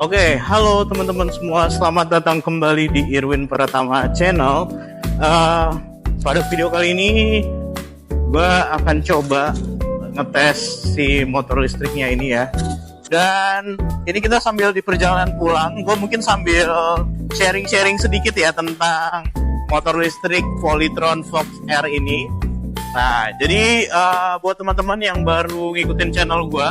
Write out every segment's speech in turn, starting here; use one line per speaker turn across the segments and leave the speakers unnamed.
Halo teman-teman semua, selamat datang kembali di Irwin Pratama Channel. Pada video kali ini, gue akan coba ngetes si motor listriknya ini ya. Dan ini kita sambil di perjalanan pulang, gue mungkin sambil sharing-sharing sedikit ya tentang motor listrik Polytron Fox R ini. Nah, jadi buat teman-teman yang baru ngikutin channel gue,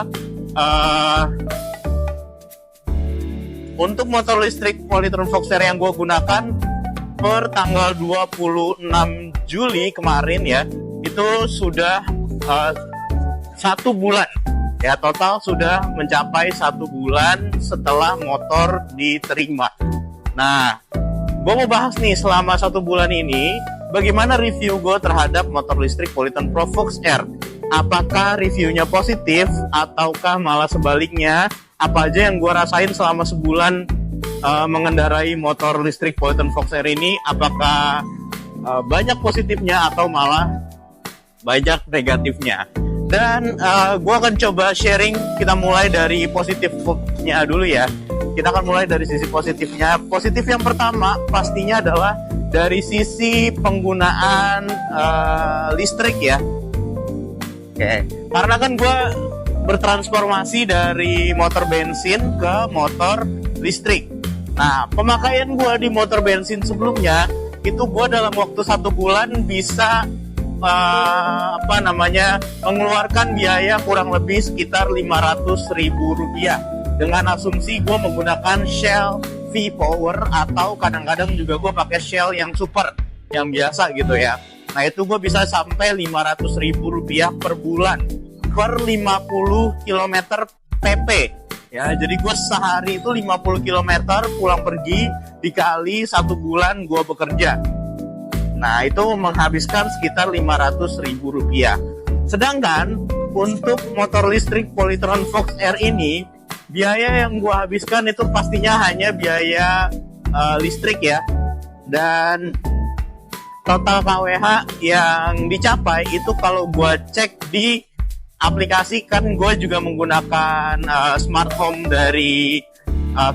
untuk motor listrik Polytron Fox R yang gue gunakan per tanggal 26 Juli kemarin ya, itu sudah 1 bulan ya, total sudah mencapai 1 bulan setelah motor diterima. Nah, gue mau bahas nih selama 1 bulan ini bagaimana review gue terhadap motor listrik Polytron Pro Fox R. Apakah reviewnya positif ataukah malah sebaliknya? Apa aja yang gue rasain selama sebulan mengendarai motor listrik Polytron Fox R ini? Apakah banyak positifnya atau malah banyak negatifnya? Dan gue akan coba sharing. Kita mulai dari positifnya dulu ya. Kita akan mulai dari sisi positifnya. Positif yang pertama pastinya adalah dari sisi penggunaan listrik ya. Oke, karena kan gue bertransformasi dari motor bensin ke motor listrik. Nah, pemakaian gue di motor bensin sebelumnya itu gue dalam waktu 1 bulan bisa mengeluarkan biaya kurang lebih sekitar Rp500.000 dengan asumsi gue menggunakan Shell V-Power atau kadang-kadang juga gue pakai Shell yang super, yang biasa gitu ya. Nah, itu gue bisa sampai Rp500.000 per bulan per 50 km PP ya. Jadi gue sehari itu 50 km pulang pergi dikali 1 bulan gue bekerja. Nah, itu menghabiskan sekitar Rp500.000. Sedangkan untuk motor listrik Polytron Fox R ini, biaya yang gue habiskan itu pastinya hanya biaya listrik ya. Dan total KWH yang dicapai itu kalau gue cek di aplikasi, kan gue juga menggunakan smart home dari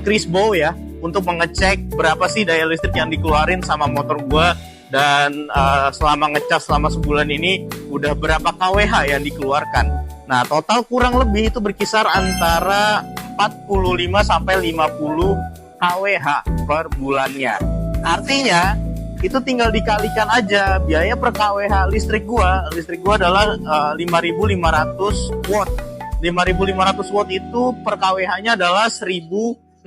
Crisbo ya, untuk mengecek berapa sih daya listrik yang dikeluarin sama motor gue. Dan selama ngecas selama sebulan ini udah berapa KWH yang dikeluarkan. Nah, total kurang lebih itu berkisar antara 45 sampai 50 KWH per bulannya. Artinya itu tinggal dikalikan aja biaya per KWH listrik gua. Listrik gua adalah 5.500 watt. 5.500 watt itu per KWH-nya adalah 1.600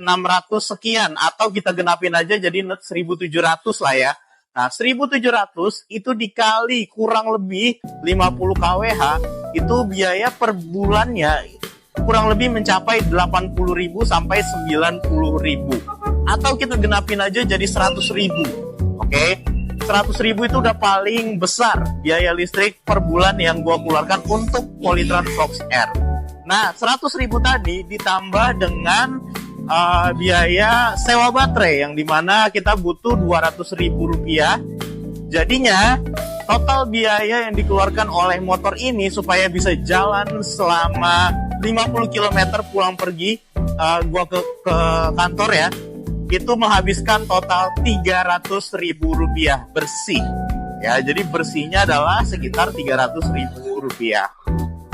sekian, atau kita genapin aja jadi 1.700 lah ya. Nah, 1.700 itu dikali kurang lebih 50 KWH, itu biaya per bulannya kurang lebih mencapai 80.000 sampai 90.000. Atau kita genapin aja jadi 100.000. Oke, 100.000 itu udah paling besar biaya listrik per bulan yang gue keluarkan untuk Polytron Fox R. Nah, 100.000 tadi ditambah dengan biaya sewa baterai yang dimana kita butuh Rp200.000. Jadinya total biaya yang dikeluarkan oleh motor ini supaya bisa jalan selama 50 km pulang pergi gue ke kantor ya, itu menghabiskan total Rp300.000 bersih ya. Jadi bersihnya adalah sekitar Rp300.000.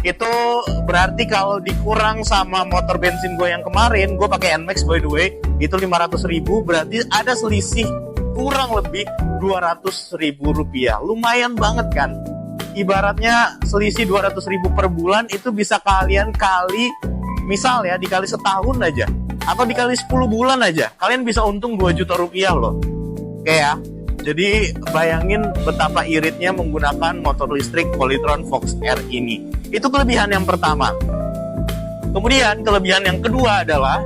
Itu berarti kalau dikurang sama motor bensin gue yang kemarin, gue pakai NMAX by the way, itu Rp500.000, berarti ada selisih kurang lebih Rp200.000. Lumayan banget kan? Ibaratnya selisih Rp200.000 per bulan itu bisa kalian kali, misal ya, dikali setahun aja atau dikali 10 bulan aja, kalian bisa untung Rp2 juta loh. Oke ya. Jadi bayangin betapa iritnya menggunakan motor listrik Polytron Fox R ini. Itu kelebihan yang pertama. Kemudian kelebihan yang kedua adalah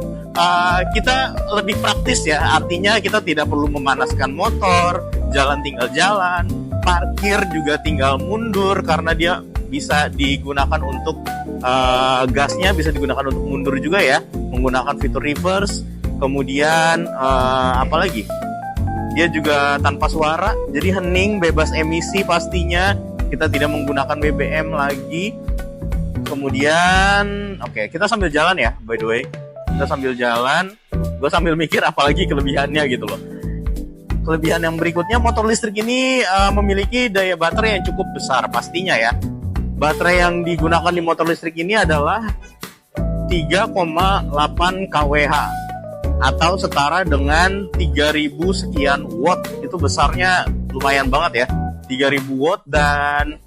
kita lebih praktis ya. Artinya kita tidak perlu memanaskan motor, jalan tinggal jalan, parkir juga tinggal mundur karena dia bisa digunakan untuk gasnya bisa digunakan untuk mundur juga ya, menggunakan fitur reverse. Kemudian apalagi, dia juga tanpa suara, jadi hening, bebas emisi pastinya. Kita tidak menggunakan BBM lagi. Kemudian, oke, kita sambil jalan ya, by the way. Kita sambil jalan. Gue sambil mikir apalagi kelebihannya gitu loh. Kelebihan yang berikutnya, motor listrik ini memiliki daya baterai yang cukup besar pastinya ya. Baterai yang digunakan di motor listrik ini adalah 3,8 kWh atau setara dengan 3000 sekian watt. Itu besarnya lumayan banget ya, 3000 watt. Dan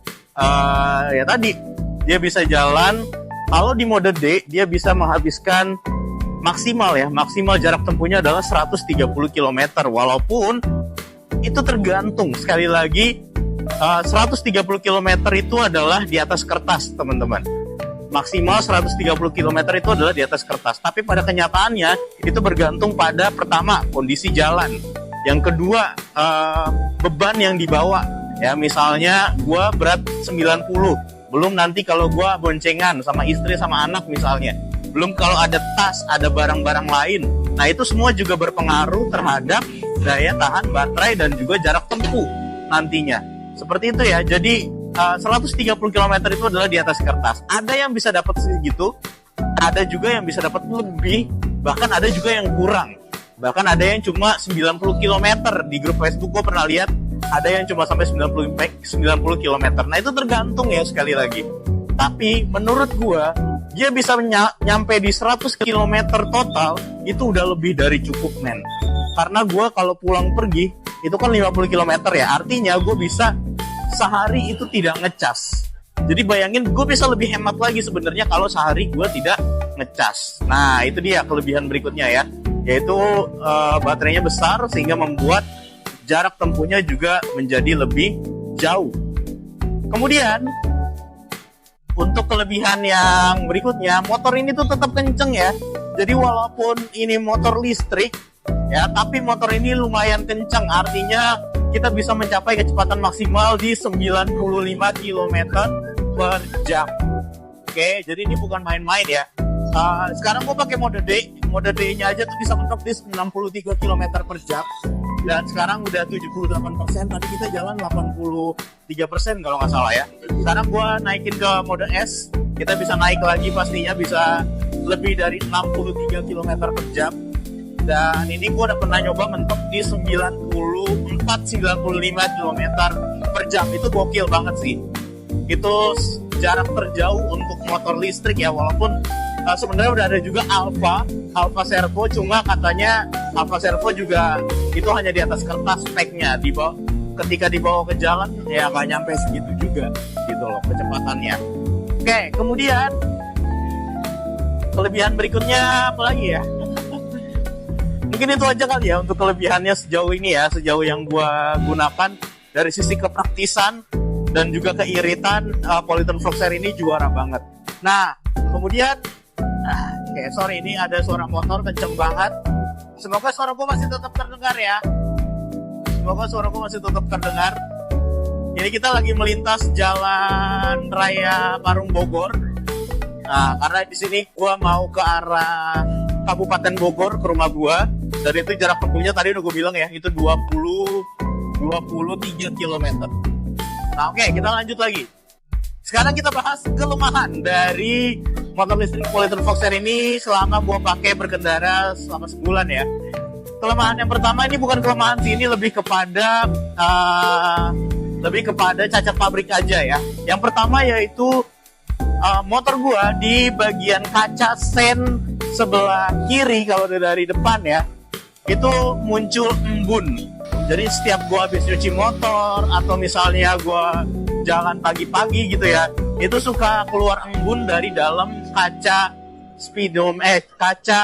ya tadi dia bisa jalan, kalau di mode D dia bisa menghabiskan maksimal jarak tempuhnya adalah 130 km. Walaupun itu tergantung, sekali lagi 130 km itu adalah di atas kertas teman-teman. Maksimal 130 km itu adalah di atas kertas. Tapi pada kenyataannya itu bergantung pada, pertama, kondisi jalan. Yang kedua, beban yang dibawa. Ya, misalnya gue berat 90. Belum nanti kalau gue boncengan sama istri sama anak misalnya. Belum kalau ada tas, ada barang-barang lain. Nah, itu semua juga berpengaruh terhadap daya tahan baterai dan juga jarak tempuh nantinya. Seperti itu ya. Jadi 130 km itu adalah di atas kertas. Ada yang bisa dapat segitu, ada juga yang bisa dapat lebih, bahkan ada juga yang kurang. Bahkan ada yang cuma 90 km. Di grup Facebook gue pernah lihat ada yang cuma sampai 90 km. Nah, itu tergantung ya, sekali lagi. Tapi menurut gue, dia bisa nyampe di 100 km total, itu udah lebih dari cukup, men. Karena gue kalau pulang pergi itu kan 50 km ya, artinya gue bisa sehari itu tidak ngecas. Jadi bayangin, gue bisa lebih hemat lagi sebenarnya kalau sehari gue tidak ngecas. Nah, itu dia kelebihan berikutnya ya, yaitu baterainya besar sehingga membuat jarak tempuhnya juga menjadi lebih jauh. Kemudian untuk kelebihan yang berikutnya, motor ini tuh tetap kenceng ya. Jadi walaupun ini motor listrik ya, tapi motor ini lumayan kenceng. Artinya kita bisa mencapai kecepatan maksimal di 95 km per jam. Oke, jadi ini bukan main-main ya. Sekarang gue pakai mode D. Mode D-nya aja tuh bisa mentok di 93 km per jam. Dan sekarang udah 78%. Tadi kita jalan 83% kalau nggak salah ya. Sekarang gue naikin ke mode S. Kita bisa naik lagi pastinya, bisa lebih dari 63 km per jam. Dan ini gue udah pernah nyoba mentok di 94-95 km per jam. Itu gokil banget sih. Itu jarak terjauh untuk motor listrik ya. Walaupun sebenarnya udah ada juga Alfa Servo, cuma katanya Alfa Servo juga itu hanya di atas kertas speknya. Ketika dibawa ke jalan ya nggak nyampe segitu juga gitu loh kecepatannya. Oke, kemudian kelebihan berikutnya apa lagi ya? Mungkin itu aja kali ya untuk kelebihannya sejauh ini ya, sejauh yang gue gunakan. Dari sisi kepraktisan dan juga keiritan, Polyton Vloxer ini juara banget. Nah, kemudian sorry, ini ada suara motor kenceng banget. Semoga suara gue masih tetap terdengar ya. Semoga suara gue masih tetap terdengar. Ini kita lagi melintas Jalan Raya Parung Bogor. Nah, karena di sini gue mau ke arah Kabupaten Bogor, ke rumah gue. Dan itu jarak tempuhnya tadi udah gue bilang ya, itu 23 km. Nah, oke, kita lanjut lagi. Sekarang kita bahas kelemahan dari motor listrik Polyton Vloxer ini selama gue pakai berkendara selama sebulan ya. Kelemahan yang pertama, ini bukan kelemahan sih, ini lebih kepada cacat pabrik aja ya. Yang pertama yaitu motor gue di bagian kaca sen sebelah kiri, kalau dari depan ya, itu muncul embun. Jadi setiap gue habis cuci motor atau misalnya gue jalan pagi-pagi gitu ya, itu suka keluar embun dari dalam kaca kaca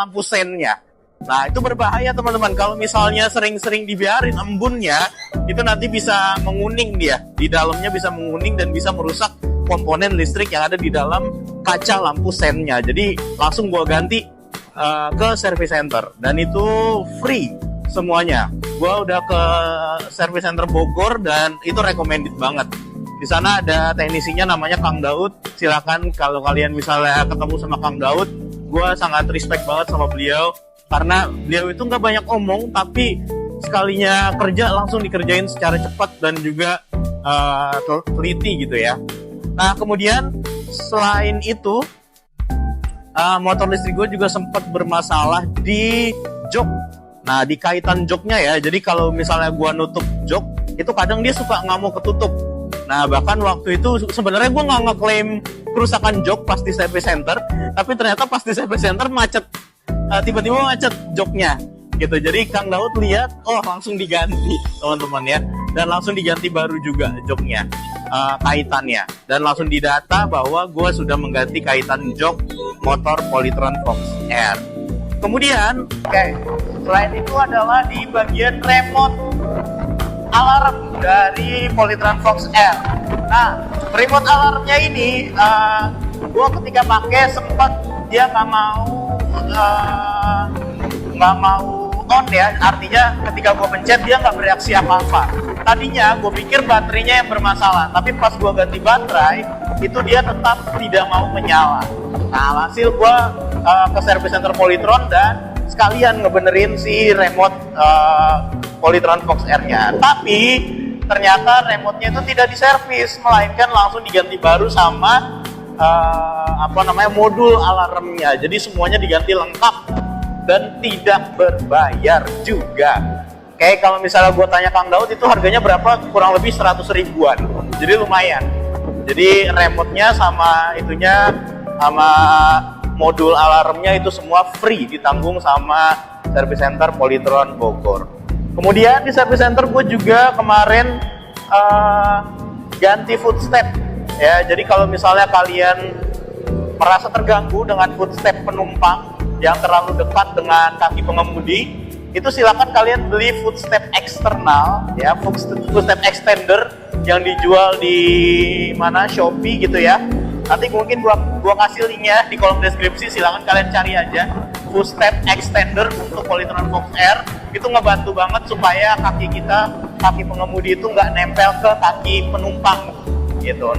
lampu sennya. Nah, itu berbahaya teman-teman. Kalau misalnya sering-sering dibiarin embunnya, itu nanti bisa menguning dia. Di dalamnya bisa menguning dan bisa merusak komponen listrik yang ada di dalam kaca lampu sennya. Jadi langsung gua ganti ke service center. Dan itu free semuanya. Gua udah ke service center Bogor dan itu recommended banget. Di sana ada teknisinya namanya Kang Daud. Silakan kalau kalian misalnya ketemu sama Kang Daud, gua sangat respect banget sama beliau. Karena beliau itu nggak banyak omong, tapi sekalinya kerja langsung dikerjain secara cepat dan juga teliti gitu ya. Nah, kemudian selain itu motor listrik gue juga sempat bermasalah di jok. Nah, di kaitan joknya ya, jadi kalau misalnya gue nutup jok, itu kadang dia suka nggak mau ketutup. Nah, bahkan waktu itu sebenarnya gue nggak ngeklaim kerusakan jok pas di service center, tapi ternyata pas di service center macet, tiba-tiba macet joknya gitu. Jadi Kang Daud lihat, oh langsung diganti teman-teman ya, dan langsung diganti baru juga joknya, kaitannya, dan langsung didata bahwa gue sudah mengganti kaitan jok motor Polytron Fox R. Kemudian, selain itu adalah di bagian remote alarm dari Polytron Fox R. Nah, remote alarmnya ini, gue ketika pakai sempat dia nggak mau on ya, artinya ketika gue pencet dia nggak bereaksi apa-apa. Tadinya gue pikir baterainya yang bermasalah, tapi pas gue ganti baterai itu dia tetap tidak mau menyala. Nah, hasil gue ke service center Polytron dan sekalian ngebenerin si remote Polytron Fox R-nya. Tapi ternyata remote-nya itu tidak diservis, melainkan langsung diganti baru sama modul alarmnya. Jadi semuanya diganti lengkap dan tidak berbayar juga. Kayak kalau misalnya gue tanya Kang Daud itu harganya berapa, kurang lebih 100 ribuan. Jadi lumayan. Jadi remote-nya sama itunya sama modul alarmnya itu semua free, ditanggung sama service center Polytron Bogor. Kemudian di service center gue juga kemarin ganti footstep ya. Jadi kalau misalnya kalian merasa terganggu dengan footstep penumpang yang terlalu dekat dengan kaki pengemudi, itu silakan kalian beli footstep eksternal ya, footstep extender yang dijual di mana Shopee gitu ya. Nanti mungkin gua kasih linknya di kolom deskripsi, silakan kalian cari aja footstep extender untuk Polytron Fox R. Itu ngebantu banget supaya kaki pengemudi itu nggak nempel ke kaki penumpang gitu.